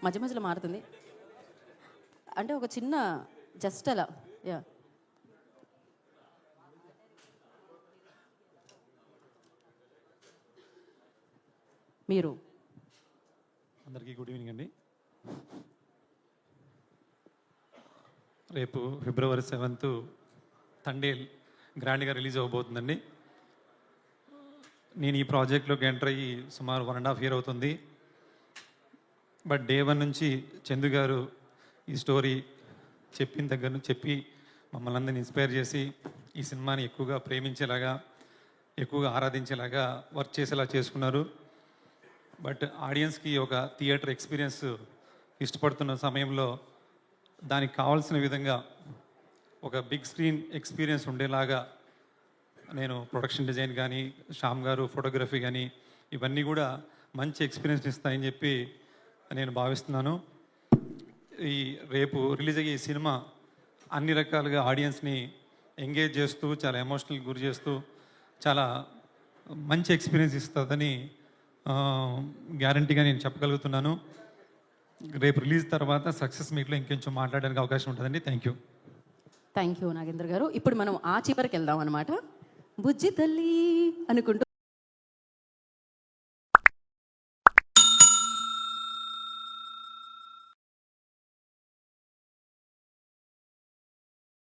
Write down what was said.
మధ్య మధ్యలో మారుతుంది. అంటే ఒక చిన్న జస్ట్ అలా యా. మీరు అందరికీ గుడ్ ఈవినింగ్ అండి. రేపు February 7th తండేల్ గ్రాండ్గా రిలీజ్ అవ్వబోతుందండి. నేను ఈ ప్రాజెక్ట్లోకి ఎంటర్ అయ్యి సుమారు 1.5 year అవుతుంది. బట్ డే 1 నుంచి చందు గారు ఈ స్టోరీ చెప్పిన దగ్గర నుంచి చెప్పి మమ్మల్ని అందరినీ ఇన్స్పైర్ చేసి ఈ సినిమాని ఎక్కువగా ప్రేమించేలాగా, ఎక్కువగా ఆరాధించేలాగా వర్క్ చేసేలా చేసుకున్నారు. బట్ ఆడియన్స్కి ఒక థియేటర్ ఎక్స్పీరియన్స్ ఇష్టపడుతున్న సమయంలో దానికి కావాల్సిన విధంగా ఒక బిగ్ స్క్రీన్ ఎక్స్పీరియన్స్ ఉండేలాగా నేను ప్రొడక్షన్ డిజైన్ కానీ, శ్యామ్ గారు ఫోటోగ్రఫీ కానీ ఇవన్నీ కూడా మంచి ఎక్స్పీరియన్స్ ఇస్తాయని చెప్పి నేను భావిస్తున్నాను. ఈ రేపు రిలీజ్ అయ్యే ఈ సినిమా అన్ని రకాలుగా ఆడియన్స్ని ఎంగేజ్ చేస్తూ, చాలా ఎమోషనల్ గురి చేస్తూ, చాలా మంచి ఎక్స్పీరియన్స్ ఇస్తుందని గ్యారంటీగా నేను చెప్పగలుగుతున్నాను. రేపు రిలీజ్ తర్వాత సక్సెస్ మీట్లో ఇంకొంచెం మాట్లాడడానికి అవకాశం ఉంటుందండి. థ్యాంక్ యూ నాగేంద్ర గారు. ఇప్పుడు మనం ఆ చివరికి వెళ్దాం అనమాట. బుజ్జి తల్లి అనుకుంటూ